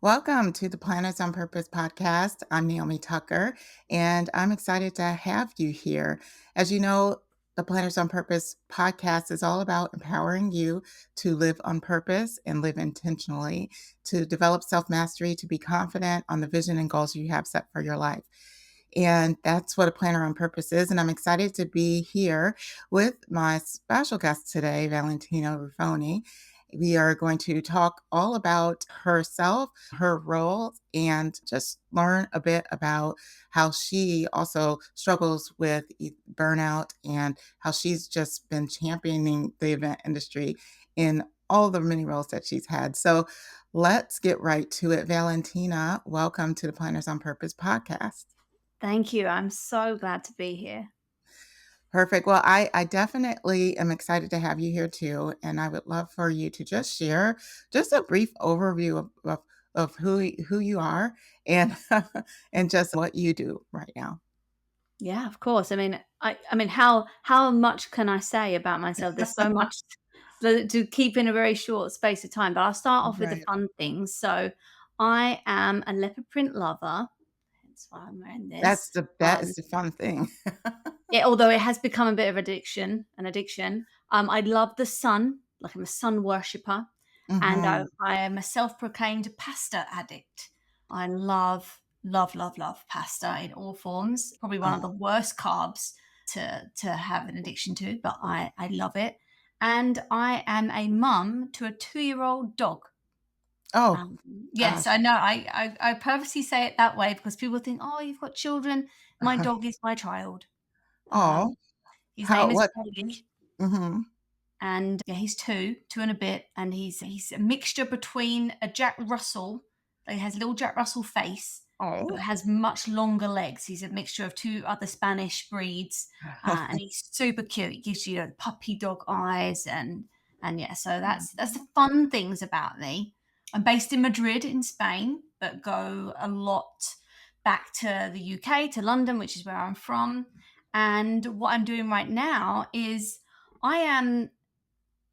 Welcome to the Planners on Purpose podcast. I'm Naomi Tucker, and I'm excited to have you here. As you know, the Planners on Purpose podcast is all about empowering you to live on purpose and live intentionally, to develop self mastery, to be confident on the vision and goals you have set for your life. And that's what a planner on purpose is. And I'm excited to be here with my special guest today, Valentina Ruffoni. We are going to talk all about herself, her role, and just learn a bit about how she also struggles with burnout and how she's just been championing the event industry in all the many roles that she's had. So let's get right to it. Valentina, welcome to the Planners on Purpose podcast. Thank you. I'm so glad to be here. Perfect. Well, I definitely am excited to have you here too. And I would love for you to just share just a brief overview of who you are and and just what you do right now. Yeah, of course. I mean, how much can I say about myself? There's so much to keep in a very short space of time. But I'll start off with the Right. fun things. So, I am a leopard print lover. That's why I'm wearing this. That is the fun thing. Although it has become a bit of an addiction. I love the sun. Like I'm a sun worshipper, and I, Hmm. I am a self-proclaimed pasta addict. I love pasta in all forms. Probably one of the Oh, worst carbs to have an addiction to, but I love it. And I am a mum to a 2-year-old dog. oh Um, yes, gosh. I know. I purposely say it that way because people think, "Oh, you've got children." My dog is my child. Oh, Um, his how name is what? Polly, Hmm. and yeah, he's two and a bit, and he's a mixture between a Jack Russell. Like, he has a little Jack Russell face, but Oh. has much longer legs. He's a mixture of two other Spanish breeds, and he's super cute. He gives you puppy dog eyes, and yeah, so that's the fun things about me. I'm based in Madrid in Spain, but go a lot back to the UK, to London, which is where I'm from. And what I'm doing right now is I am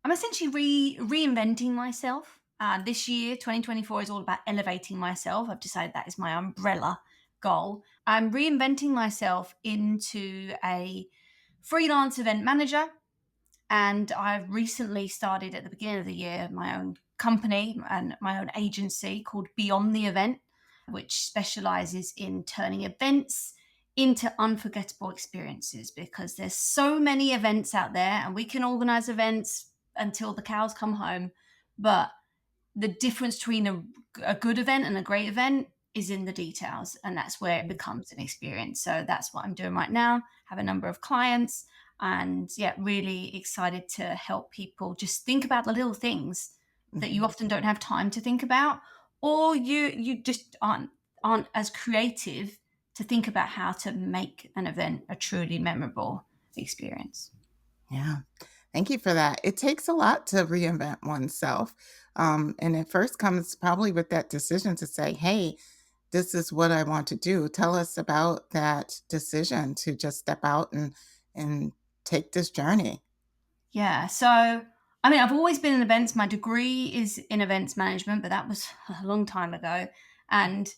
I'm essentially reinventing myself. This year, 2024, is all about elevating myself. I've decided that is my umbrella goal. I'm reinventing myself into a freelance event manager, and I've recently started at the beginning of the year my own company and my own agency called Beyond the Event, which specializes in turning events into unforgettable experiences, because there's so many events out there and we can organize events until the cows come home. But the difference between a good event and a great event is in the details, and that's where it becomes an experience. So that's what I'm doing right now. Have a number of clients, and yeah, really excited to help people just think about the little things that you Mhm. often don't have time to think about, or you just aren't as creative to think about how to make an event a truly memorable experience. Yeah. Thank you for that. It takes a lot to reinvent oneself. And it first comes probably with that decision to say, hey, this is what I want to do. Tell us about that decision to just step out and take this journey. Yeah. So, I mean, I've always been in events. My degree is in events management, but that was a long time ago. And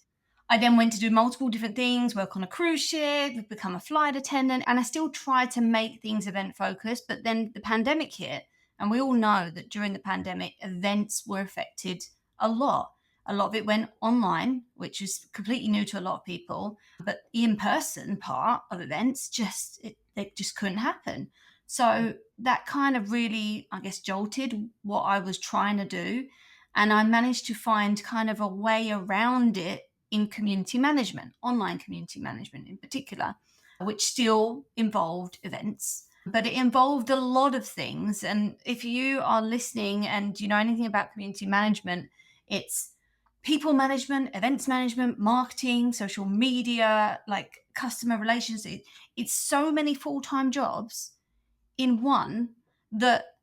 I then went to do multiple different things, work on a cruise ship, become a flight attendant, and I still tried to make things event focused. But then the pandemic hit, and we all know that during the pandemic, events were affected a lot. A lot of it went online, which is completely new to a lot of people. But the in-person part of events they just couldn't happen. So that kind of really, I guess, jolted what I was trying to do. And I managed to find kind of a way around it in community management, online community management in particular, which still involved events, but it involved a lot of things. And if you are listening and you know anything about community management, it's people management, events management, marketing, social media, like customer relations. It's so many full time jobs in one that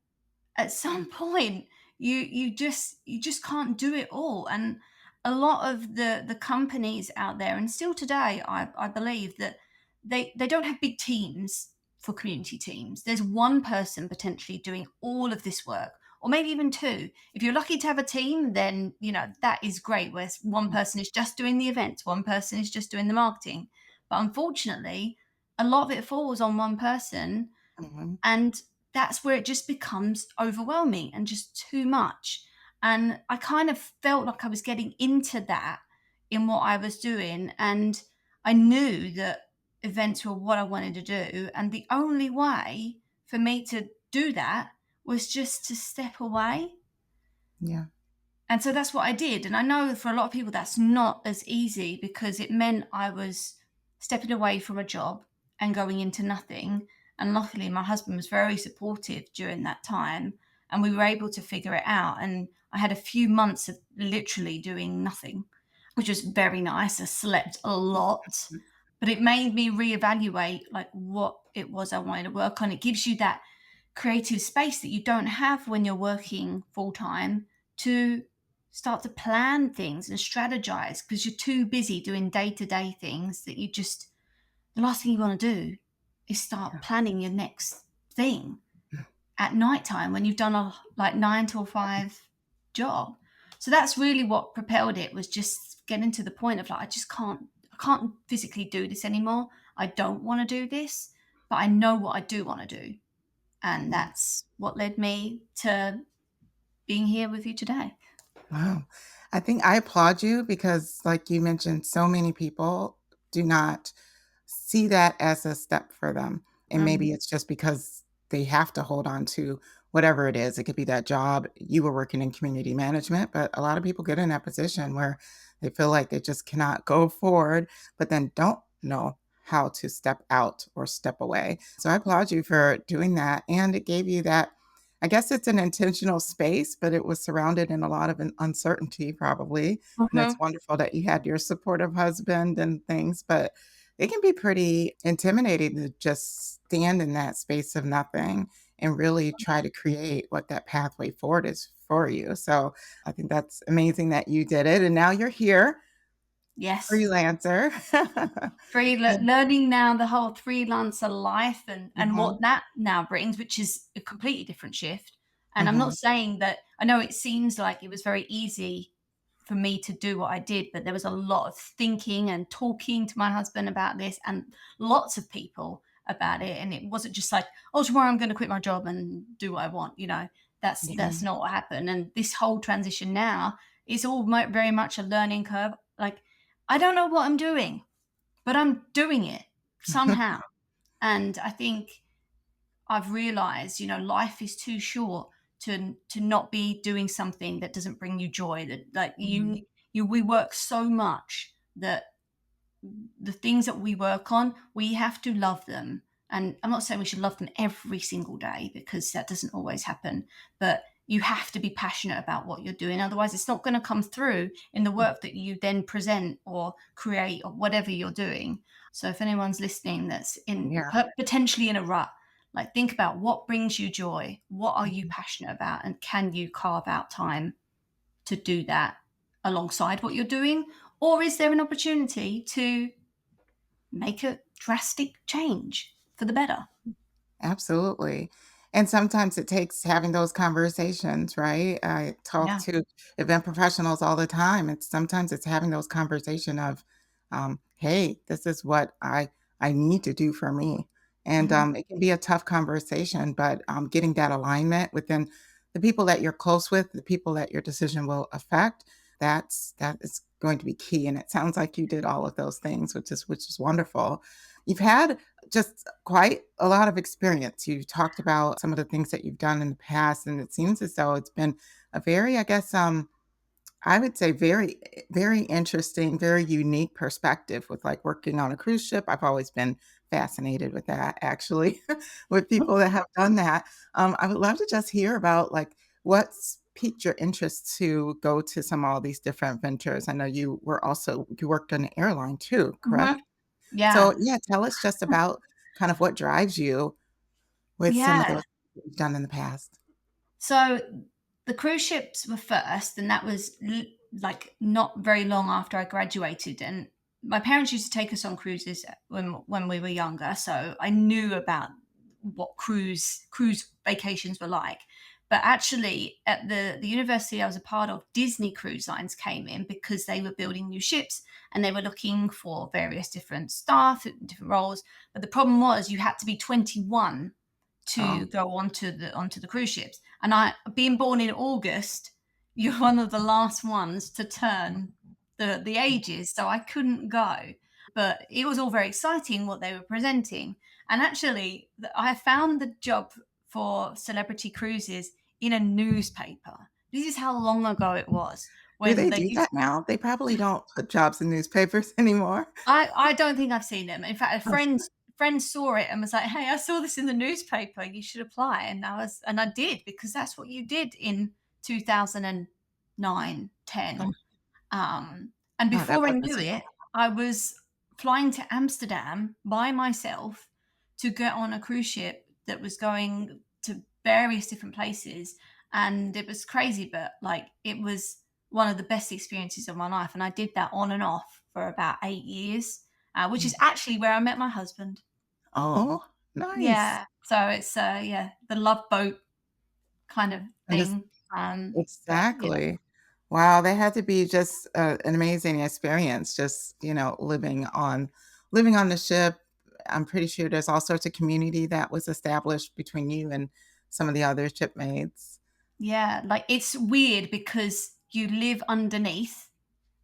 at some point you just can't do it all. And a lot of the companies out there, and still today, I believe that they don't have big teams for community teams. There's one person potentially doing all of this work, or maybe even two. If you're lucky to have a team, then that is great, where one person is just doing the events, one person is just doing the marketing. But unfortunately, a lot of it falls on one person, Mhm. and that's where it just becomes overwhelming and just too much. And I kind of felt like I was getting into that in what I was doing. And I knew that events were what I wanted to do. And the only way for me to do that was just to step away. Yeah. And so that's what I did. And I know for a lot of people that's not as easy, because it meant I was stepping away from a job and going into nothing. And luckily, my husband was very supportive during that time, and we were able to figure it out. And I had a few months of literally doing nothing, which was very nice. I slept a lot, but it made me reevaluate like what it was I wanted to work on. It gives you that creative space that you don't have when you're working full time, to start to plan things and strategize, because you're too busy doing day-to-day things that the last thing you want to do is start Yeah. planning your next thing at nighttime when you've done a like 9 to 5 job. So that's really what propelled it, was just getting to the point of like, I can't physically do this anymore. I don't want to do this, but I know what I do want to do. And Yeah. that's what led me to being here with you today. Wow. I think I applaud you because, like you mentioned, so many people do not see that as a step for them. And maybe Mhm. it's just because they have to hold on to whatever it is. It could be that job. You were working in community management, but a lot of people get in that position where they feel like they just cannot go forward, but then don't know how to step out or step away. So I applaud you for doing that. And it gave you that, I guess it's an intentional space, but it was surrounded in a lot of uncertainty, probably. And it's Mhm. wonderful that you had your supportive husband and things, but it can be pretty intimidating to just stand in that space of nothing and really try to create what that pathway forward is for you. So I think that's amazing that you did it. And now you're here, Yes. freelancer. And Learning now the whole freelancer life, and mhm, what that now brings, which is a completely different shift. And I'm not mhm, saying that, I know it seems like it was very easy for me to do what I did, but there was a lot of thinking and talking to my husband about this, and lots of people about it. And it wasn't just like, oh, tomorrow I'm going to quit my job and do what I want. That's yeah, not what happened. And this whole transition now is all very much a learning curve. Like, I don't know what I'm doing, but I'm doing it somehow. And I think I've realized, life is too short to not be doing something that doesn't bring you joy. That, like, mhm, we work so much that the things that we work on, we have to love them. And I'm not saying we should love them every single day, because that doesn't always happen, but you have to be passionate about what you're doing. Otherwise, it's not going to come through in the work that you then present or create or whatever you're doing. So if anyone's listening that's yeah, potentially in a rut, like, think about what brings you joy. What are you mhm. passionate about? And can you carve out time to do that alongside what you're doing? Or is there an opportunity to make a drastic change for the better? Absolutely. And sometimes it takes having those conversations, right? I talk Yeah. to event professionals all the time. It's sometimes it's having those conversation of, hey, this is what I need to do for me. And Mhm. it can be a tough conversation, but getting that alignment within the people that you're close with, the people that your decision will affect, that is going to be key. And it sounds like you did all of those things, which is wonderful. You've had just quite a lot of experience. You talked about some of the things that you've done in the past, and it seems as though it's been a very, I guess, I would say very, very interesting, very unique perspective with like working on a cruise ship. I've always been fascinated with that, actually, with people that have done that. I would love to just hear about like what's piqued your interest to go to all these different ventures. I know you worked on an airline too, correct? Mhm. Yeah. So, yeah, tell us just about kind of what drives you with some of Yeah. those you've done in the past. So the cruise ships were first, and that was like not very long after I graduated. And my parents used to take us on cruises when we were younger, so I knew about what cruise vacations were like. But actually, at the university I was a part of, Disney Cruise Lines came in because they were building new ships and they were looking for various different staff, different roles. But the problem was you had to be 21 to Oh, go onto the cruise ships. And I, being born in August, you're one of the last ones to turn the ages, so I couldn't go. But it was all very exciting what they were presenting. And actually, I found the job for Celebrity Cruises in a newspaper. This is how long ago it was do when they they do used. that now? They probably don't put jobs in newspapers anymore. I don't think I've seen them. In fact, a Oh, friend saw it and was like, "Hey, I saw this in the newspaper. You should apply." And I did, because that's what you did in 2009, oh, 10. And oh, that before I wasn't knew so it, I was flying to Amsterdam by myself to get on a cruise ship that was going to various different places. And it was crazy, but like it was one of the best experiences of my life. And I did that on and off for about 8 years, which is mm. actually where I met my husband. Oh, nice. Yeah. So it's, yeah, the love boat kind of And just thing. But yeah. exactly. Wow, that had to be just, an amazing experience just, living on the ship. I'm pretty sure there's all sorts of community that was established between you and some of the other shipmates. Yeah, like it's weird because you live underneath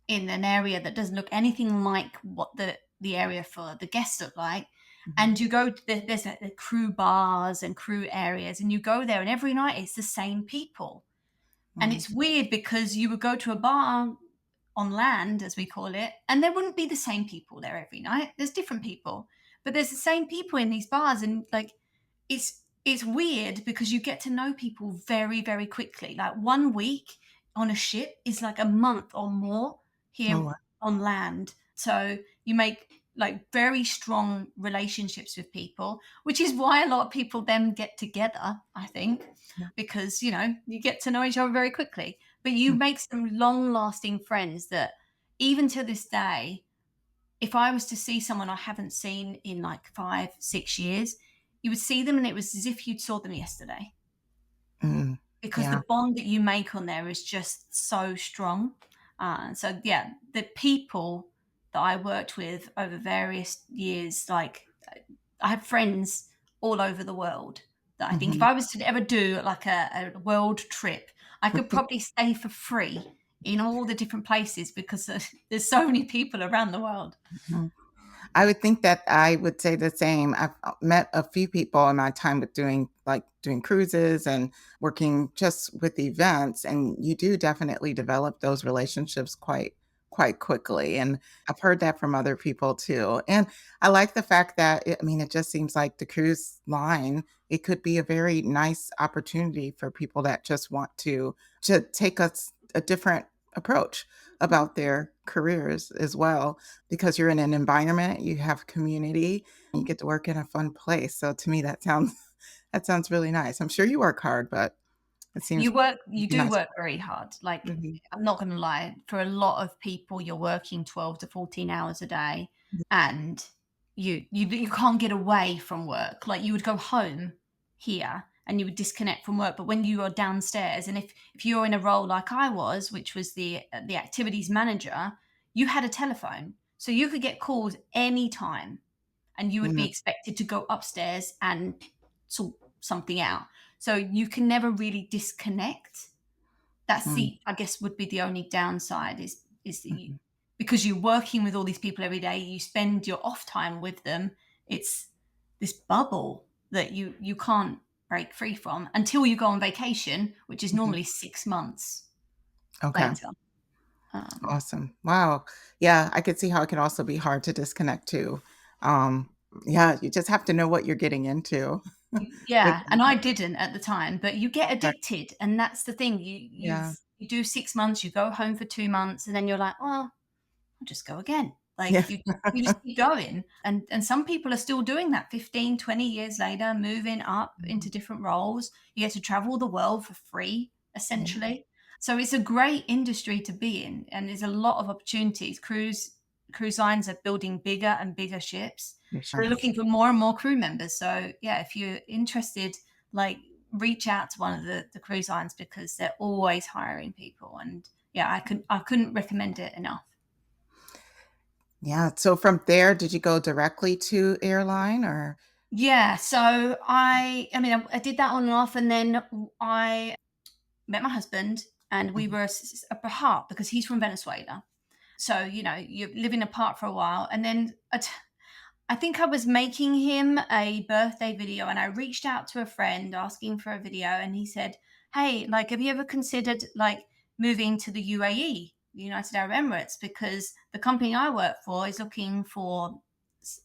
in an area that doesn't look anything like what the area for the guests look like. Mhm. And you go to there's the crew bars and crew areas, and you go there, and every night it's the same people. And Mm. it's weird because you would go to a bar on land, as we call it, and there wouldn't be the same people there every night. There's different people, but there's the same people in these bars, and like it's weird because you get to know people very very quickly. Like 1 week on a ship is like a month or more Oh, here wow. on land. So you make like very strong relationships with people, which is why a lot of people then get together, I think, Yeah. because you get to know each other very quickly. But you Mm, make some long lasting friends that even to this day, if I was to see someone I haven't seen in like 5 6 years, you would see them and it was as if you'd saw them yesterday, mm. because the Yeah. bond that you make on there is just so strong. So yeah, the people that I worked with over various years, like I have friends all over the world that I think if Mhm. I was to ever do like a world trip, I could probably stay for free in all the different places because there's so many people around the world. Mhm. I would think that I would say the same. I've met a few people in my time with doing cruises and working just with events, and you do definitely develop those relationships quite quickly, and I've heard that from other people too, and I like the fact that it just seems like the cruise line, it could be a very nice opportunity for people that just want to take a different approach about their careers as well because you're in an environment, you have community, and you get to work in a fun place. So to me, that sounds that sounds really nice. I'm sure you work hard, but it seems You do nice. work very hard. Like, Mhm. I'm not going to lie, for a lot of people, you're working 12 to 14 hours a day, and you can't get away from work. Like, you would go home here and you would disconnect from work, but when you are downstairs, and if you're in a role like I was, which was the activities manager, you had a telephone, so you could get calls anytime, and you would be Mhm, expected to go upstairs and sort something out. So you can never really disconnect. That's mhm, the, I guess, would be the only downside is that mhm, because you're working with all these people every day, you spend your off time with them. It's this bubble that you can't break free from until you go on vacation, which is mhm. normally 6 months Okay, later. Um, awesome. Wow. Yeah, I could see how it can also be hard to disconnect too. Um, yeah, you just have to know what you're getting into with Yeah, and that. I didn't at the time, but you get Okay. addicted, and that's the thing. Yeah. You do 6 months, you go home for 2 months, and then you're like, well, I'll just go again. Yeah. Like you just keep going, and some people are still doing that 15, 20 years later, moving up into Mhm. different roles. You get to travel the world for free, Yeah. essentially. So it's a great industry to be in, and there's a lot of opportunities. Cruise lines are building bigger and bigger ships. For They're sure. looking for more and more crew members. So yeah, if you're interested, like reach out to one of the cruise lines because they're always hiring people. And yeah, I couldn't recommend it enough. Yeah, so from there, did you go directly to airline or Yeah, so I mean, I did that on and off, and then I met my husband, and we Mhm, were apart because he's from Venezuela. So you're living apart for a while, and then I think I was making him a birthday video, and I reached out to a friend asking for a video, and he said, "Hey, like, have you ever considered like moving to the UAE, the United Arab Emirates, because the company I work for is looking for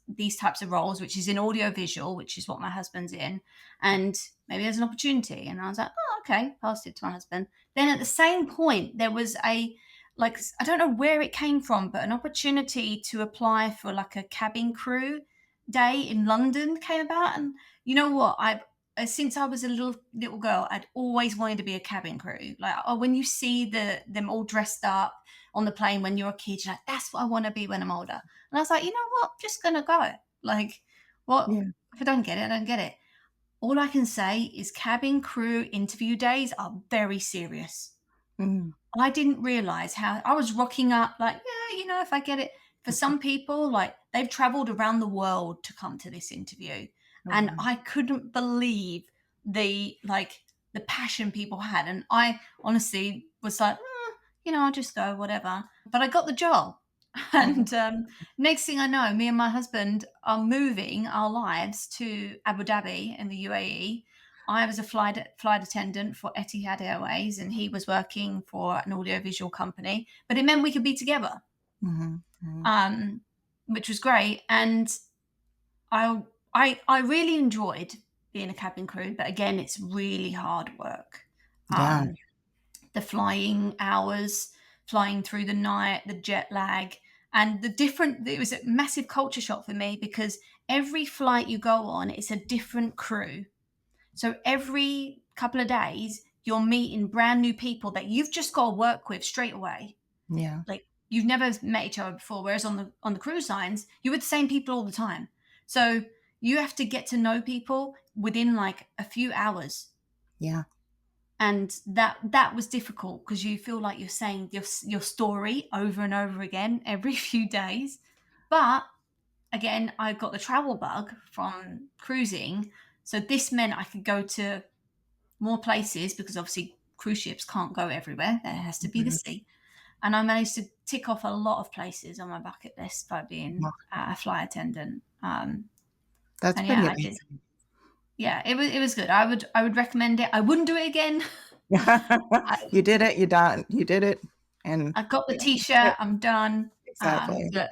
these types of roles, which is in audio visual, which is what my husband's in, and maybe there's an opportunity." And I was like, "Oh, okay." Passed it to my husband. Then at the same point, there was a like I don't know where it came from, but an opportunity to apply for like a cabin crew day in London came about. And you know what? I've since I was a little girl, I'd always wanted to be a cabin crew. Like, oh, when you see them all dressed up on the plane when you're a kid, you're like, that's what I want to be when I'm older. And I was like, you know what? I'm just gonna go. Like, what yeah, if I don't get it? I don't get it. All I can say is cabin crew interview days are very serious. mm, I didn't realize how I was rocking up like, yeah, if I get it. For some people, like they've traveled around the world to come to this interview. oh, And wow, I couldn't believe the passion people had. And I honestly was like, I'll just go, whatever. But I got the job. oh, And next thing I know, me and my husband are moving our lives to Abu Dhabi in the UAE. I was a flight attendant for Etihad Airways, and he was working for an audiovisual company. But it meant we could be together, mhm, mhm, um, which was great. And I really enjoyed being a cabin crew, but again, it's really hard work. yeah, Um, the flying hours, flying through the night, the jet lag, and it was a massive culture shock for me because every flight you go on, it's a different crew. So every couple of days, you're meeting brand new people that you've just got to work with straight away. yeah, Like you've never met each other before. Whereas on the cruise lines, you're with the same people all the time. So you have to get to know people within like a few hours, yeah, and that was difficult because you feel like you're saying your story over and over again every few days. But again, I got the travel bug from cruising, so this meant I could go to more places because obviously cruise ships can't go everywhere. There has to be the mhm, sea. And I managed to tick off a lot of places on my bucket list by being wow, a flight attendant. that's And pretty yeah, I did. amazing. Yeah, it was good. I would recommend it. I wouldn't do it again. I, You did it, you done you did it, and I got the yeah, that's t-shirt. it, I'm done. exactly. But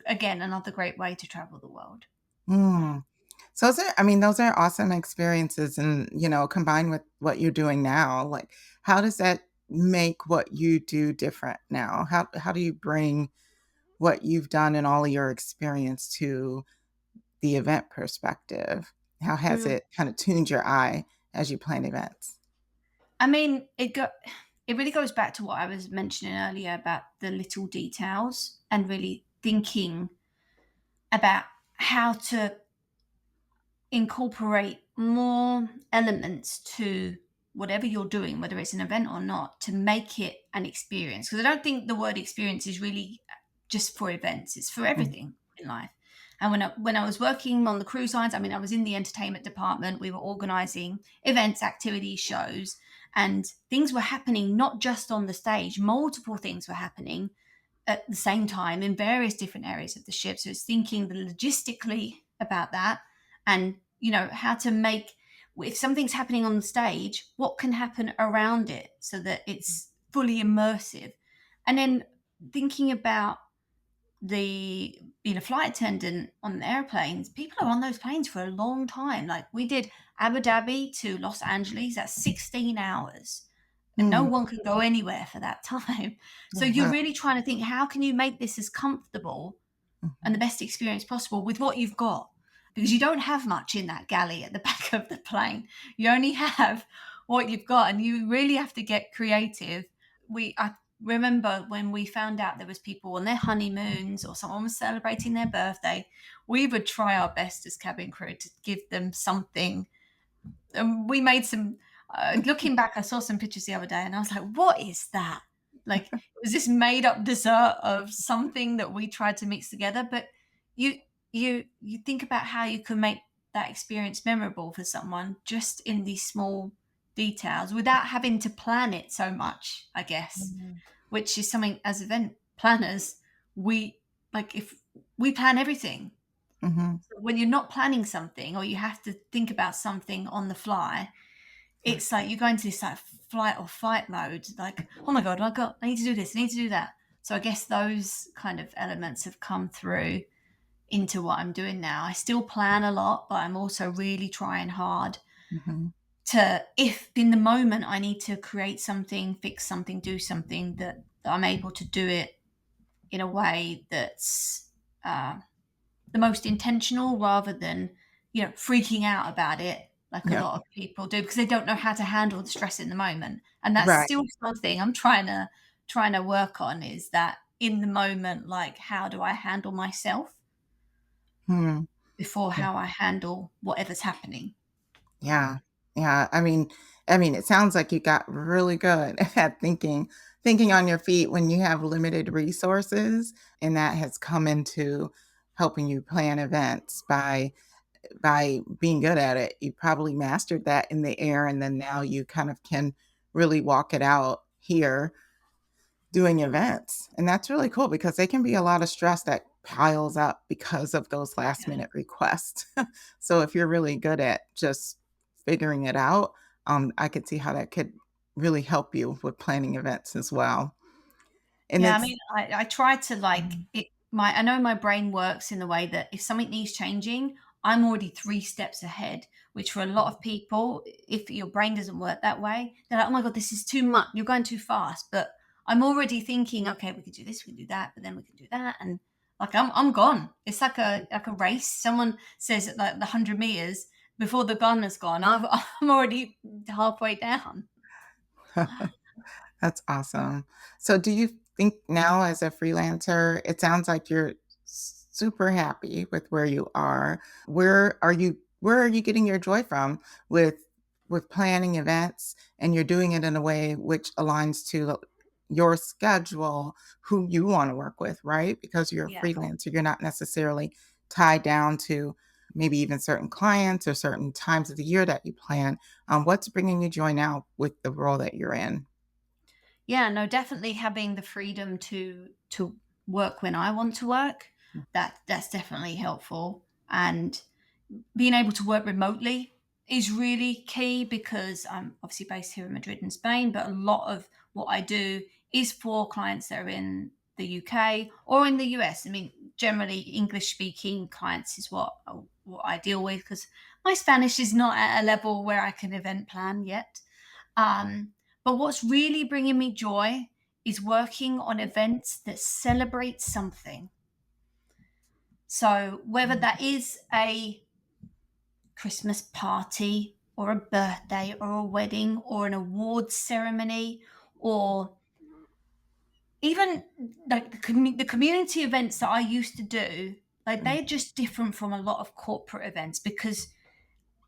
again another great way to travel the world. Mm. So those are I mean, those are awesome experiences and, combined with what you're doing now, like, how does that make what you do different now? How do you bring what you've done and all of your experience to the event perspective? How has Mm. it kinda tuned your eye as you plan events? I mean, it really goes back to what I was mentioning earlier about the little details and really thinking about how to incorporate more elements to whatever you're doing, whether it's an event or not, to make it an experience. Because I don't think the word experience is really just for events; it's for Mm, everything in life. And when I was working on the cruise lines, I mean, I was in the entertainment department. We were organising events, activities, shows, and things were happening not just on the stage. Multiple things were happening at the same time in various different areas of the ship. So it's thinking logistically about that, and how to make, if something's happening on the stage, what can happen around it so that it's fully immersive. And then thinking about the being a flight attendant on the airplanes, people are on those planes for a long time. Like we did Abu Dhabi to Los Angeles, that's 16 hours, and no mm, one can go anywhere for that time. So oh, you're wow, really trying to think, how can you make this as comfortable and the mhm, best experience possible with what you've got? Because you don't have much in that galley at the back of the plane. You only have what you've got, and you really have to get creative. I remember when we found out there was people on their honeymoons or someone was celebrating their birthday, we would try our best as cabin crew to give them something And we made some. Looking back, I saw some pictures the other day, and I was like, "What is that?" Like, it was this made up dessert of something that we tried to mix together. But you you think about how you can make that experience memorable for someone just in these small details without having to plan it so much. I guess, Mhm. which is something as event planners we like. If we plan everything, Mhm. when you're not planning something or you have to think about something on the fly, Yeah. it's like you go into this like flight or fight mode. Like, oh my god, I need to do this, I need to do that. So I guess those kind of elements have come through into what I'm doing now. I still plan a lot, but I'm also really trying hard Mhm. to, if in the moment I need to create something, fix something, do something, that I'm able to do it in a way that's uh, the most intentional rather than, freaking out about it like a Yeah. lot of people do because they don't know how to handle the stress in the moment. And that's Right. still something I'm trying to work on, is that in the moment, like, how do I handle myself Hmm. before Yeah. how I handle whatever's happening. Yeah. Yeah. I mean, it sounds like you got really good at thinking on your feet when you have limited resources, and that has come into helping you plan events by being good at it. You probably mastered that in the air, and then now you kind of can really walk it out here doing events. And that's really cool because they can be a lot of stress that piles up because of those last Yeah. minute requests. So if you're really good at just figuring it out, I could see how that could really help you with planning events as well. And Yeah, I it's mean, I try to like Mhm. it. I know my brain works in the way that if something needs changing, I'm already 3 steps ahead. Which for a lot of people, if your brain doesn't work that way, they're like, "Oh my god, this is too much. You're going too fast." But I'm already thinking, "Okay, we could do this, we can do that, but then we can do that," and like I'm gone. It's like a race. Someone says like the 100 meters before the gun has gone. I'm already halfway down. That's awesome. So do you think now as a freelancer, it sounds like you're super happy with where you are. Where are you getting your joy from with planning events, and you're doing it in a way which aligns to your schedule, who you want to work with, right? Because you're a Yeah. freelancer, you're not necessarily tied down to maybe even certain clients or certain times of the year that you plan. What's bringing you joy now with the role that you're in? Yeah, no, definitely having the freedom to work when I want to work. That's definitely helpful. And being able to work remotely is really key because I'm obviously based here in Madrid in Spain, but a lot of what I do is for clients that are in the UK or in the US. I mean, generally English speaking clients is what I deal with because my Spanish is not at a level where I can event plan yet. But what's really bringing me joy is working on events that celebrate something. So whether that is a Christmas party or a birthday or a wedding or an awards ceremony or even like the community events that I used to do, like Mm, they're just different from a lot of corporate events because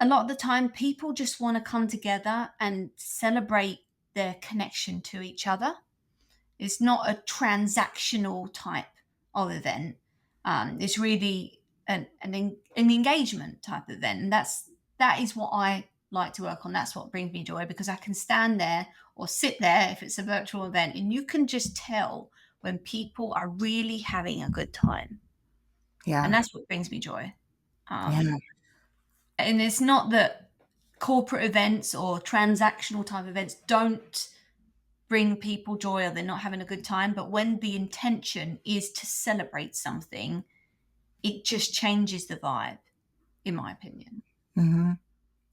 a lot of the time people just want to come together and celebrate their connection to each other. It's not a transactional type of event. It's really an engagement type of event, and that is what I like to work on. That's what brings me joy because I can stand there or sit there if it's a virtual event, and you can just tell when people are really having a good time, and yeah, that's what brings me joy. yeah, And it's not that corporate events or transactional type events don't bring people joy or they're not having a good time. But when the intention is to celebrate something, it just changes the vibe, in my opinion. mhm.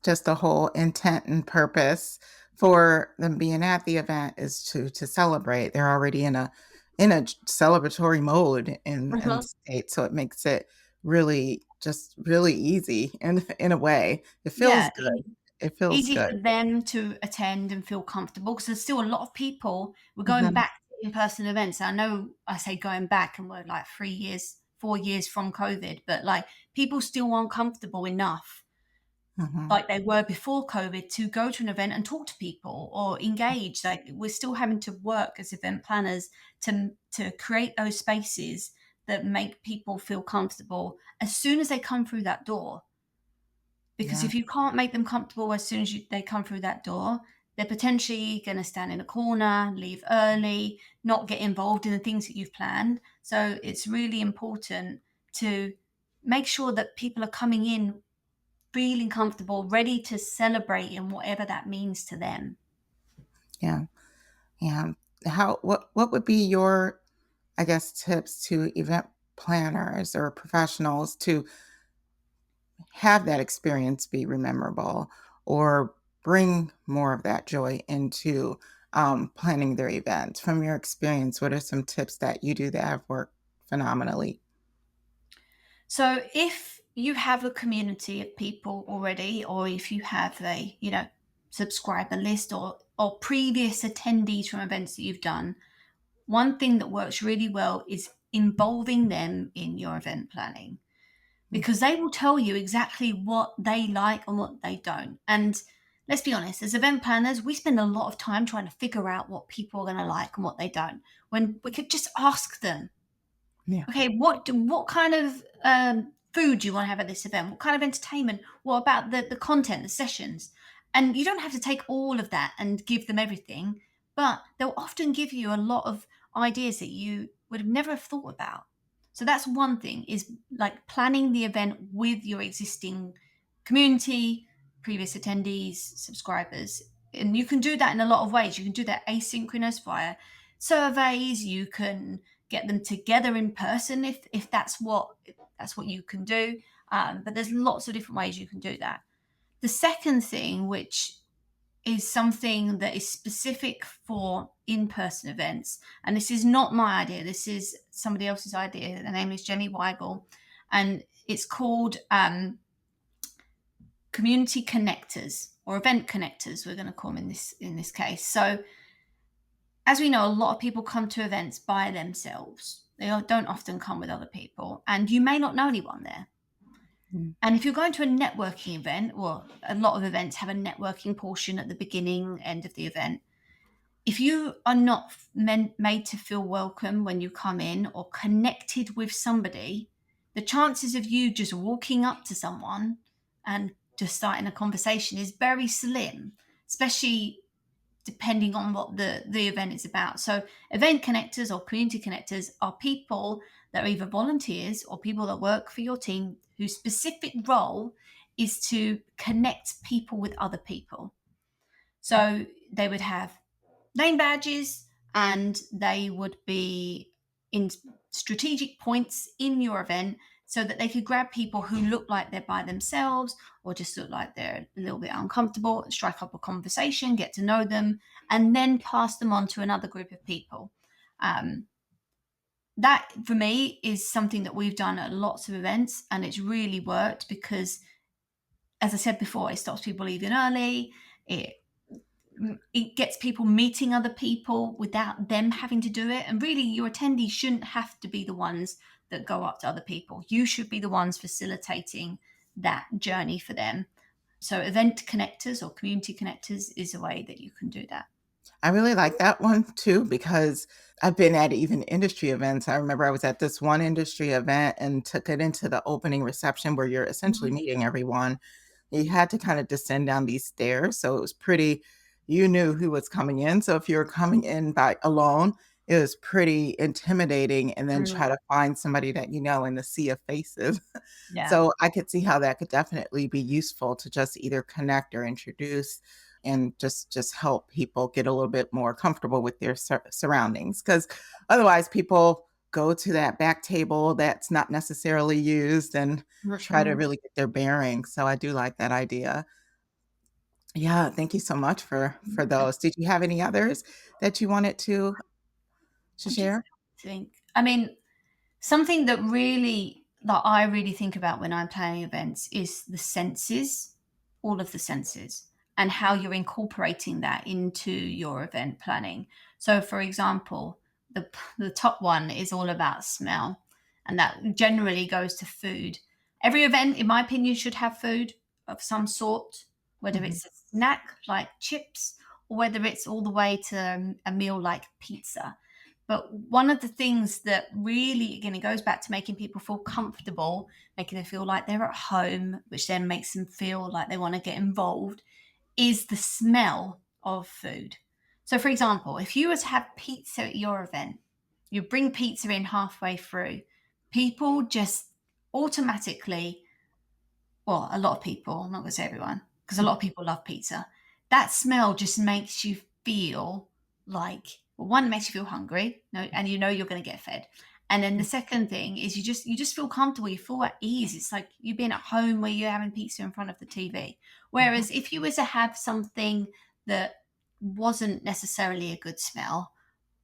Just the whole intent and purpose for them being at the event is to celebrate. They're already in a celebratory mode in Uh-huh. state, so it makes it really just really easy in a way. It feels Yeah, good. It feels easy good. for them to attend and feel comfortable because there's still a lot of people. We're going Mhm. back to in-person events. I know I say going back and we're like 3 years, 4 years from COVID, but like people still aren't comfortable enough Mhm. like they were before COVID, to go to an event and talk to people or engage. Like we're still having to work as event planners to create those spaces that make people feel comfortable as soon as they come through that door. Because Yeah, if you can't make them comfortable as soon as they come through that door, they're potentially going to stand in a corner, leave early, not get involved in the things that you've planned. So it's really important to make sure that people are coming in feeling comfortable, ready to celebrate in whatever that means to them. yeah, yeah. What would be your, I guess, tips to event planners or professionals to have that experience be memorable or bring more of that joy into planning their events? From your experience, what are some tips that you do that have worked phenomenally? So if you have a community of people already, or if you have a, subscriber list or previous attendees from events that you've done, one thing that works really well is involving them in your event planning, Mm. because they will tell you exactly what they like and what they don't. And let's be honest, as event planners, we spend a lot of time trying to figure out what people are going to like and what they don't, when we could just ask them, Yeah. okay, what kind of food do you want to have at this event? What kind of entertainment? What about the content, the sessions? And you don't have to take all of that and give them everything, but they'll often give you a lot of ideas that you would have never have thought about. So that's one thing, is like planning the event with your existing community, previous attendees, subscribers. And you can do that in a lot of ways. You can do that asynchronous via surveys. You can get them together in person if that's what you can do. But there's lots of different ways you can do that. The second thing, which is something that is specific for in-person events, and this is not my idea, this is somebody else's idea. The name is Jenny Weigel, and it's called community connectors, or event connectors, we're going to call them in this case. So as we know, a lot of people come to events by themselves. They don't often come with other people, and you may not know anyone there. Mm. And if you're going to a networking event, well, a lot of events have a networking portion at the beginning, end of the event. If you are not made to feel welcome when you come in or connected with somebody, the chances of you just walking up to someone and just starting a conversation is very slim, especially depending on what the event is about. So event connectors or community connectors are people that are either volunteers or people that work for your team whose specific role is to connect people with other people. So they would have name badges, and they would be in strategic points in your event so that they could grab people who look like they're by themselves or just look like they're a little bit uncomfortable, strike up a conversation, get to know them, and then pass them on to another group of people. Um, that for me is something that we've done at lots of events, and it's really worked because, as I said before, it stops people leaving early. It gets people meeting other people without them having to do it. And really, your attendees shouldn't have to be the ones that go up to other people. You should be the ones facilitating that journey for them. So, event connectors or community connectors is a way that you can do that. I really like that one too because I've been at even industry events. I remember I was at this one industry event and took it into the opening reception where you're essentially Mhm. meeting everyone. You had to kind of descend down these stairs, so it was pretty, you knew who was coming in. So if you were coming in by alone, it was pretty intimidating, and then Mm, try to find somebody that you know in the sea of faces. yeah. So I could see how that could definitely be useful to just either connect or introduce and just help people get a little bit more comfortable with their surroundings. Because otherwise people go to that back table that's not necessarily used and try to Mhm. really get their bearings. So I do like that idea. Yeah, thank you so much for Okay. those. Did you have any others that you wanted to I'm just share? trying to think. I mean, something that I really think about when I'm planning events is the senses, all of the senses, and how you're incorporating that into your event planning. So, for example, the top one is all about smell, and that generally goes to food. Every event, in my opinion, should have food. of some sort, whether Mhm. it's a snack like chips or whether it's all the way to a meal like pizza. But one of the things that really, again, it goes back to making people feel comfortable, making them feel like they're at home, which then makes them feel like they want to get involved, is the smell of food. So, for example, if you were to have pizza at your event, you bring pizza in halfway through, people just automatically, well, a lot of people, I'm not going to say everyone, because a lot of people love pizza. That smell just makes you feel like, well, one, it makes you feel hungry, no, and you know you're going to get fed. And then the second thing is you just feel comfortable, you feel at ease. It's like you being at home where you're having pizza in front of the TV. Mhm. Whereas if you were to have something that wasn't necessarily a good smell,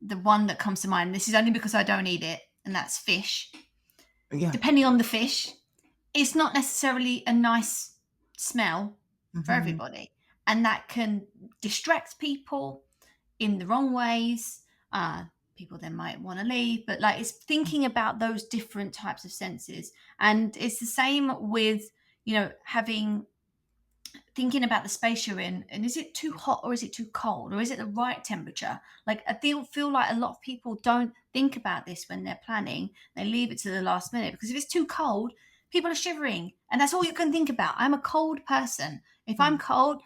the one that comes to mind, this is only because I don't eat it, and that's fish. Yeah. Depending on the fish, it's not necessarily a nice smell for Mhm. everybody. And that can distract people in the wrong ways. People then might want to leave, but like it's thinking about those different types of senses. And it's the same with, having thinking about the space you're in, and is it too hot or is it too cold or is it the right temperature? Like I feel like a lot of people don't think about this when they're planning. They leave it to the last minute because if it's too cold, people are shivering, and that's all you can think about. I'm a cold person. If I'm Mhm. cold,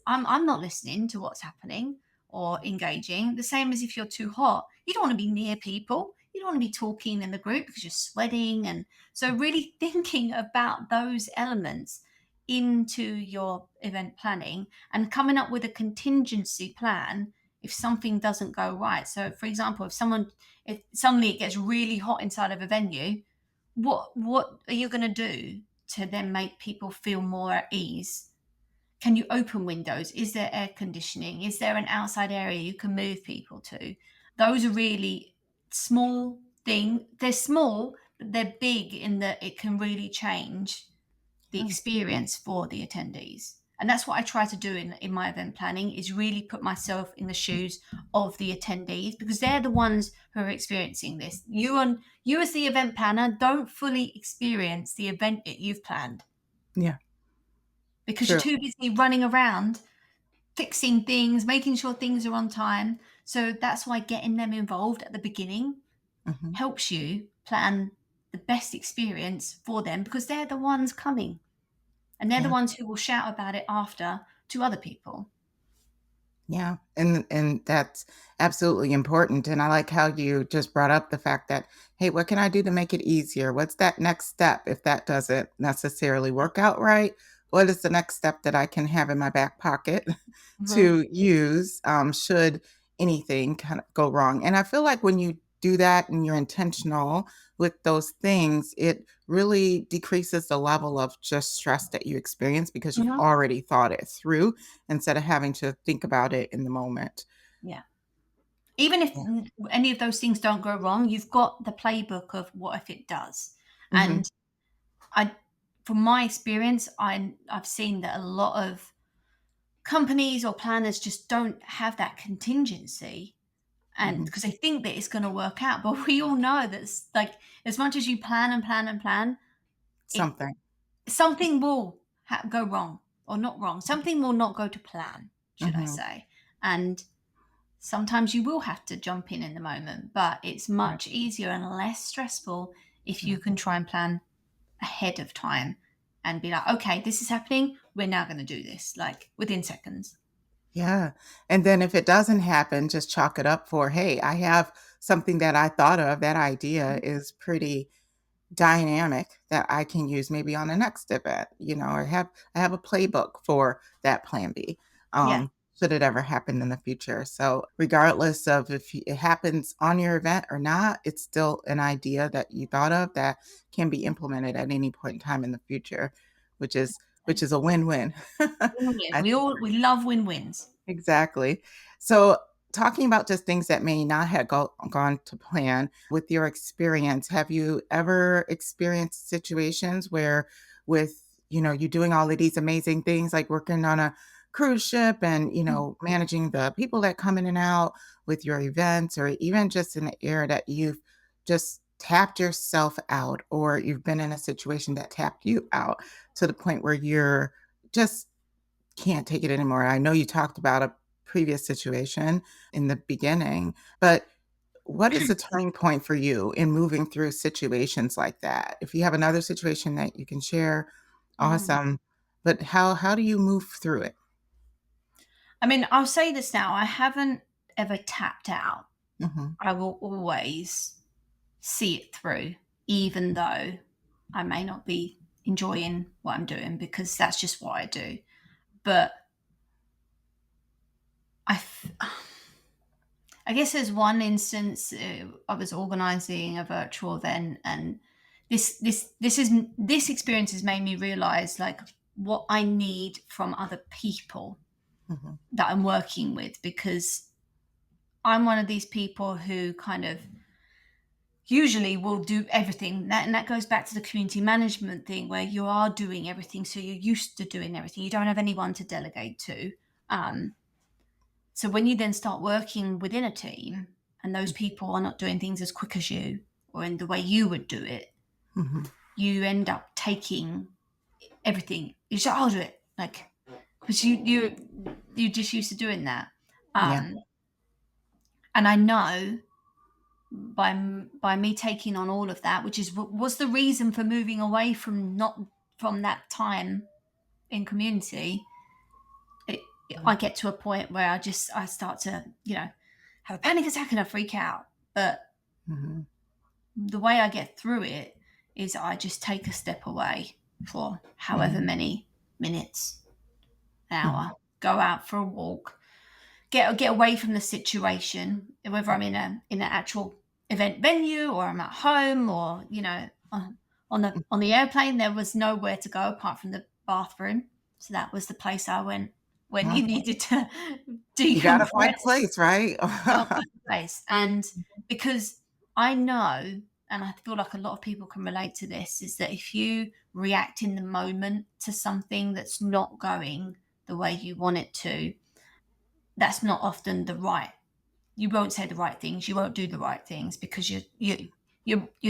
I'm not listening to what's happening or engaging. The same as if you're too hot, you don't want to be near people. You don't want to be talking in the group because you're sweating. And so really thinking about those elements into your event planning and coming up with a contingency plan if something doesn't go right. So for example, if suddenly it gets really hot inside of a venue, what are you going to do to then make people feel more at ease? Can you open windows? Is there air conditioning? Is there an outside area you can move people to? Those are really small things. They're small, but they're big in that it can really change the Yeah. experience for the attendees. And that's what I try to do in my event planning, is really put myself in the shoes of the attendees, because they're the ones who are experiencing this. You as the event planner don't fully experience the event that you've planned Yeah. because you're True. too busy running around fixing things, making sure things are on time. So that's why getting them involved at the beginning Mhm. helps you plan the best experience for them, because they're the ones coming. And they're the Yeah. ones who will shout about it after to other people. Yeah, and that's absolutely important, and I like how you just brought up the fact that, "Hey, what can I do to make it easier? What's that next step if that doesn't necessarily work out right? What is the next step that I can have in my back pocket Mhm. to use, should anything kind of go wrong?" And I feel like when you do that and you're intentional with those things, it really decreases the level of just stress that you experience because you've Mhm. already thought it through instead of having to think about it in the moment. Yeah. Even if Yeah. any of those things don't go wrong, you've got the playbook of what if it does. Mhm, And I, from my experience, I've seen that a lot of companies or planners just don't have that contingency, and mhm. because they think that it's going to work out. But we all know that like as much as you plan and plan and plan, it Something. something will go wrong, or not wrong. Something will not go to plan, should I Mhm. say? And sometimes you will have to jump in the moment, but it's Right. much easier and less stressful if you Mhm. can try and plan ahead of time and be like, okay, this is happening. We're now going to do this like within seconds. Yeah, and then if it doesn't happen, just chalk it up for, "Hey, I have something that I thought of, that idea is pretty dynamic that I can use maybe on the next event, or I have a playbook for that plan B, Yeah. should it ever happen in the future." So, regardless of if it happens on your event or not, it's still an idea that you thought of that can be implemented at any point in time in the future, which is a win-win. Win-win. I We love win-wins. Exactly. So, talking about just things that may not have gone to plan, with your experience, have you ever experienced situations where, with you doing all of these amazing things, like working on a cruise ship and managing the people that come in and out with your events, or even just in the air that you've just tapped yourself out, or you've been in a situation that tapped you out to the point where you're just can't take it anymore. I know you talked about a previous situation in the beginning, but what is the turning point for you in moving through situations like that? If you have another situation that you can share, Mm. awesome. But how do you move through it? I mean, I'll say this now, I haven't ever tapped out. Mhm, I will always see it through, even though I may not be enjoying what I'm doing, because that's just what I do. But I, f- I guess there's one instance I was organising a virtual event, and this experience has made me realise like what I need from other people mhm, that I'm working with, because I'm one of these people who kind of usually will do everything. And that goes back to the community management thing where you are doing everything. So you're used to doing everything. You don't have anyone to delegate to. Um, so when you then start working within a team and those people are not doing things as quick as you or in the way you would do it, mhm. you end up taking everything. You say, I'll do it. Like, because you just used to doing that. Yeah. Um, and I know by me taking on all of that, which is was the reason for moving away from not from that time in community. It, I get to a point where I start to have a panic attack and I freak out. But Mhm, the way I get through it is I just take a step away for however mhm, many minutes, an mhm, hour, go out for a walk, get away from the situation, whether I'm in an actual event venue or I'm at home or on the airplane. There was nowhere to go apart from the bathroom, so that was the place I went when you awesome. needed to You gotta find a decompress. place, right? Got my place, and because I know, and I feel like a lot of people can relate to this, is that if you react in the moment to something that's not going the way you want it to, that's not often the right. You won't say the right things. You won't do the right things because you're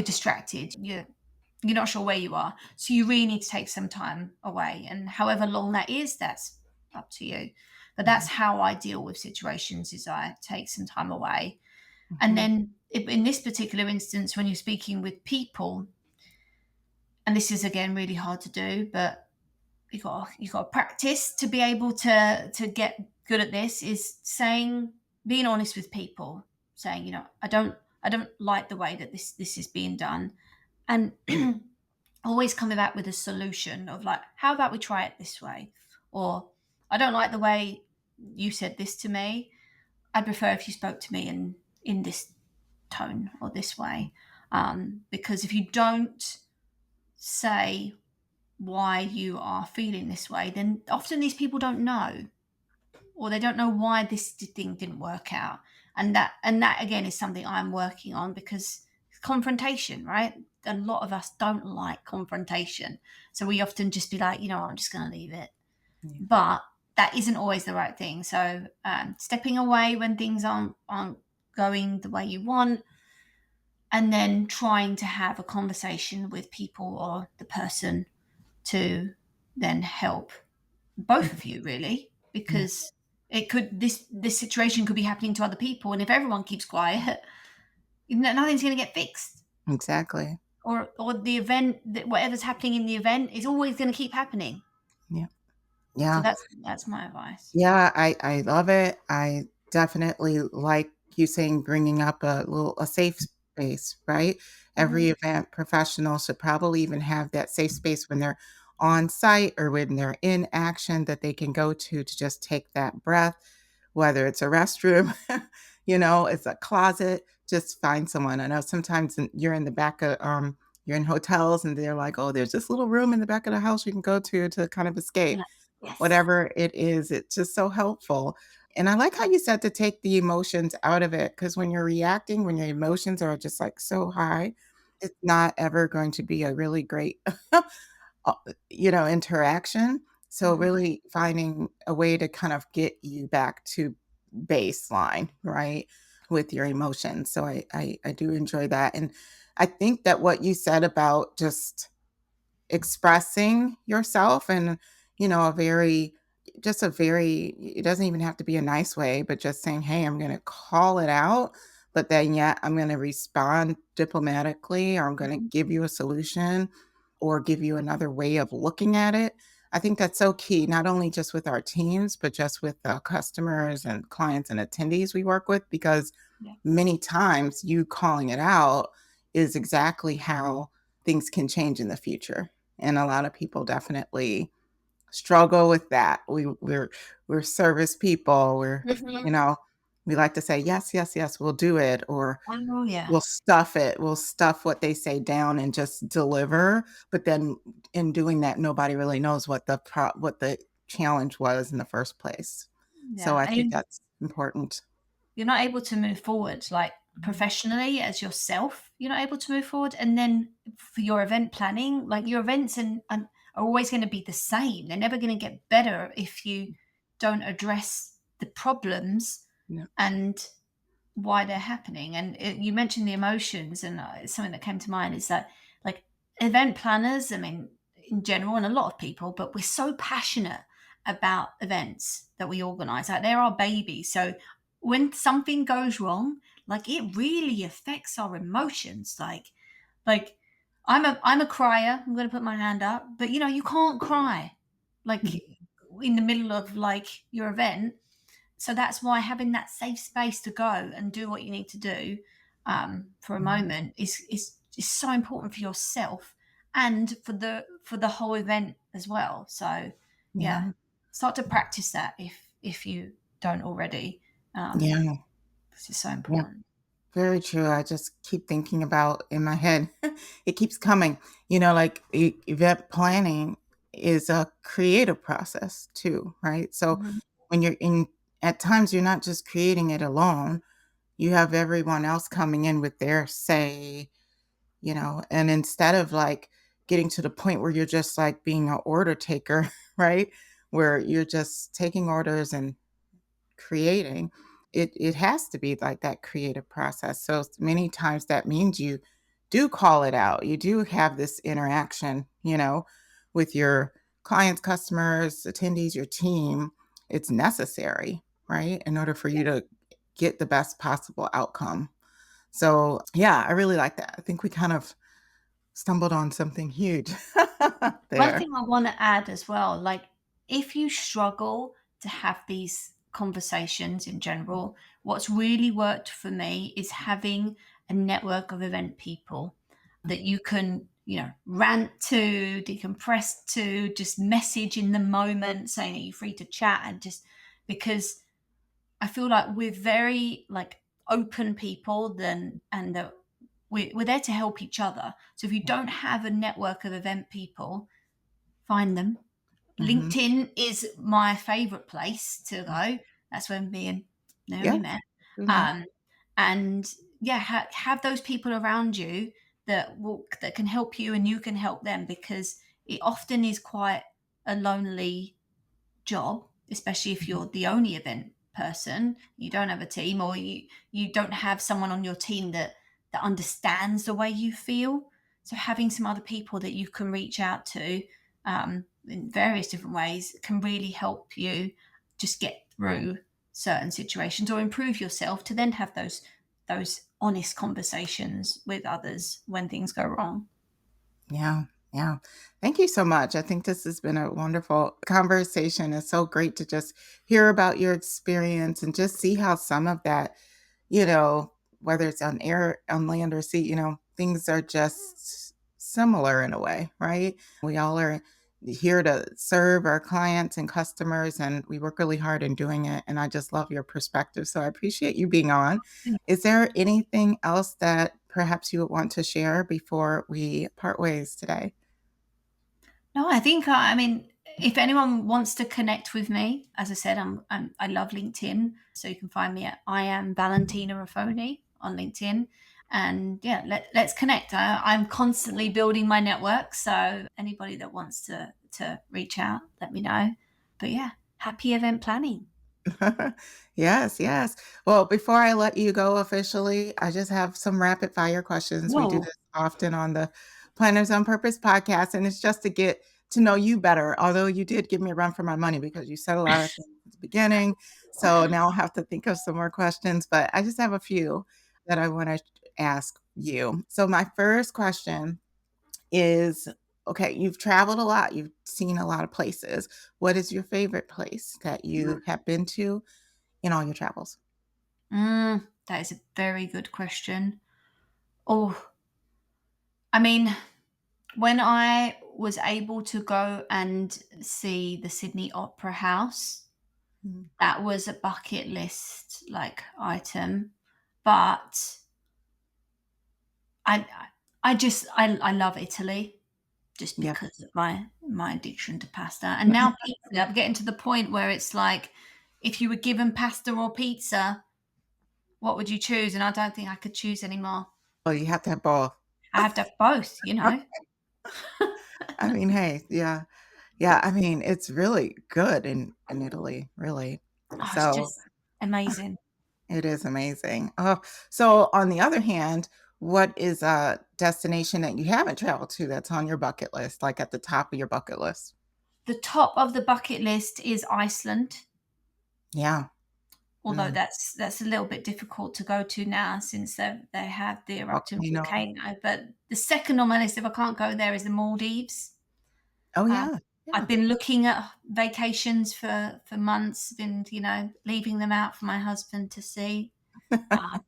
distracted. You're not sure where you are. So you really need to take some time away, and however long that is, that's up to you. But that's Mhm, how I deal with situations: is I take some time away, and mhm, then in this particular instance, when you're speaking with people, and this is again really hard to do, but you got to practice to be able to get good at this, is saying, being honest with people, saying, I don't like the way that this is being done, and always coming back with a solution of like, how about we try it this way, or I don't like the way you said this to me. I'd prefer if you spoke to me in this tone or this way, because if you don't say why you are feeling this way, then often these people don't know, or they don't know why this thing didn't work out. And that again is something I'm working on, because confrontation, right? A lot of us don't like confrontation. So we often just be like, I'm just going to leave it. yeah, But that isn't always the right thing. So stepping away when things aren't going the way you want, and then trying to have a conversation with people or the person to then help both mhm, of you, really, yeah, because this situation could be happening to other people, and if everyone keeps quiet, nothing's going to get fixed, exactly. or the event, that whatever's happening in the event is always going to keep happening. Yeah, So yeah. that's my advice. Yeah, I love it. I definitely like you saying bringing up a safe space, right? Hmm. Every event professional should probably even have that safe space when they're on site or when they're in action that they can go to just take that breath, whether it's a restroom, it's a closet, just find someone. I know sometimes you're in the back of you're in hotels and they're like, "Oh, there's this little room in the back of the house you can go to kind of escape." Yeah. Yes. Whatever it is, it's just so helpful. And I like how you said to take the emotions out of it, because when you're reacting, when your emotions are just, like, so high, it's not ever going to be a really great, uh, interaction. So Mhm. really finding a way to kind of get you back to baseline, right, with your emotions. So I do enjoy that, and I think that what you said about just expressing yourself and, a very just a very it doesn't even have to be a nice way, but just saying, "Hey, I'm gonna call it out, but then yet I'm gonna respond diplomatically, or I'm gonna give you a solution or give you another way of looking at it." I think that's so key, not only just with our teams, but just with the customers and clients and attendees we work with, because Yeah. many times you calling it out is exactly how things can change in the future. And a lot of people definitely struggle with that. We're service people. Mhm. You know, we like to say, yes, yes, yes, we'll do it, or Oh, yeah. we'll stuff it. We'll stuff what they say down and just deliver. But then in doing that, nobody really knows what the challenge was in the first place. So Yeah, I think and that's important. you're not able to move forward, like, Mhm. professionally as yourself, you're not able to move forward, and then for your event planning, like, your events and are always gonna be the same. They're never gonna get better if you don't address the problems Yeah. and why they're happening. And you mentioned the emotions, and something that came to mind is that, like, event planners, I mean, in general, and a lot of people, but we're so passionate about events that we organize. Like, they're our babies. So when something goes wrong, like, it really affects our emotions. Like I'm a crier. I'm going to put my hand up, but you can't cry like Mhm. in the middle of like your event. So that's why having that safe space to go and do what you need to do for a Mhm. moment is so important for yourself and for the whole event as well. So yeah, Yeah. start to practice that if you don't already. Um, Yeah. this is so Yeah. important. Very true. I just keep thinking about in my head, it keeps coming, like event planning is a creative process too, right? So Mhm. when at times you're not just creating it alone, you have everyone else coming in with their say, and instead of like getting to the point where you're just like being an order taker, right? Where you're just taking orders and creating, it has to be like that creative process. So many times that means you do call it out. You do have this interaction, with your clients, customers, attendees, your team. It's necessary, right? In order for you to get the best possible outcome. So, yeah, I really like that. I think we kind of stumbled on something huge One there. thing I want to add as well, like, if you struggle to have these conversations in general, what's really worked for me is having a network of event people that you can, rant to, decompress to, just message in the moment saying, are you free to chat? And just because I feel like we're very like open people then, and that we're there to help each other. So if you don't have a network of event people, find them. Mhm. LinkedIn is my favorite place to go. That's when me and Naomi Yeah, met. we met. Um, and yeah, have those people around you that can help you and you can help them, because it often is quite a lonely job, especially if Mhm. you're the only event person, you don't have a team, or you don't have someone on your team that understands the way you feel. So having some other people that you can reach out to in various different ways can really help you just get through certain situations or improve yourself to then have those honest conversations with others when things go wrong. Yeah, yeah. Thank you so much. I think this has been a wonderful conversation. It's so great to just hear about your experience and just see how some of that, you know, whether it's on air, on land or sea, things are just similar in a way, right? We all are here to serve our clients and customers, and we work really hard in doing it. And I just love your perspective. So I appreciate you being on. Is there anything else that perhaps you would want to share before we part ways today? No, I think I mean, if anyone wants to connect with me, as I said, I love LinkedIn, so you can find me at I am Valentina Ruffoni on LinkedIn, and yeah, let's connect. I'm constantly building my network, so anybody that wants to reach out, let me know. But yeah, happy event planning. Yes, yes. Well, before I let you go officially, I just have some rapid fire questions. We do Whoa. this often on the Planners on Purpose podcast, and it's just to get to know you better, although you did give me a run for my money because you said a lot of things at the beginning. So now I'll have to think of some more questions, but I just have a few that I want to ask you. So my first question is, okay, you've traveled a lot, you've seen a lot of places. What is your favorite place that you have been to in all your travels? That is a very good question. Oh, I mean, when I was able to go and see the Sydney Opera House, Mhm. that was a bucket list like item. But I I love Italy just Yep. because of my addiction to pasta. And now pizza, I'm getting to the point where it's like, if you were given pasta or pizza, what would you choose? And I don't think I could choose anymore. Well, you have to have both. I have to have both, you know? I mean, hey, yeah. Yeah, I mean, it's really good in Italy, really. Oh, it's So, just amazing. it is amazing. Oh, so on the other hand, what is a destination that you haven't traveled to that's on your bucket list, like at the top of your bucket list? The top of the bucket list is Iceland, Yeah, although mm, that's a little bit difficult to go to now since they have the erupting volcano. volcano. But the second on my list, if I can't go there, is the Maldives. Oh, Uh, yeah, I've yeah. been looking at vacations for months, been leaving them out for my husband to see. Uh,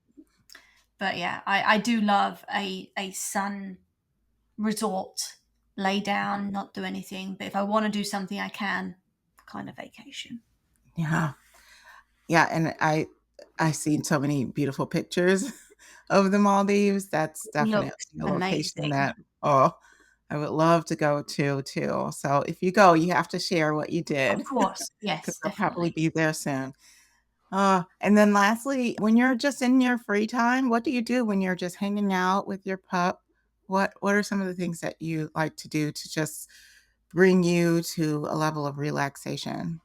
but yeah, I do love a sun resort, lay down, not do anything. But if I want to do something, I can kind of vacation. Yeah. Yeah, and I've seen so many beautiful pictures of the Maldives. That's definitely Looks a location amazing. that, oh, I would love to go to too. So if you go, you have to share what you Of did course. because Yes, I'll probably definitely. be there soon. And then lastly, when you're just in your free time, what do you do when you're just hanging out with your pup? What are some of the things that you like to do to just bring you to a level of relaxation?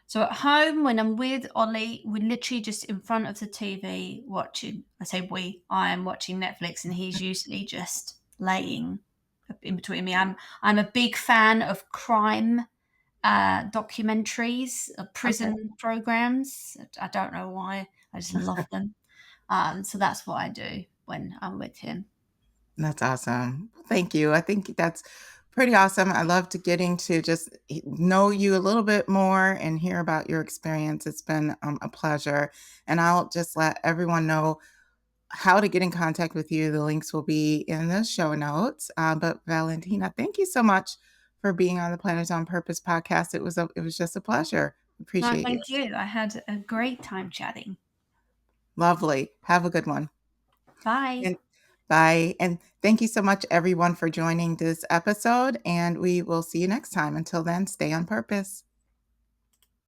So at home, when I'm with Ollie, we're literally just in front of the TV watching. I say we, I am watching Netflix, and he's usually just laying in between me. I'm a big fan of crime documentaries, Okay, prison programs. I don't know why. I just love them. So that's what I do when I'm with him. that's awesome. Thank you. I think that's pretty awesome. I love to getting to just know you a little bit more and hear about your experience. It's been a pleasure. And I'll just let everyone know how to get in contact with you. The links will be in the show notes. But Valentina, thank you so much for being on the Planners on Purpose podcast. It was just a pleasure. No, Appreciate you. thank you. I had a great time chatting. Lovely. Have a good one. Bye. And bye. And thank you so much, everyone, for joining this episode. And we will see you next time. Until then, stay on purpose.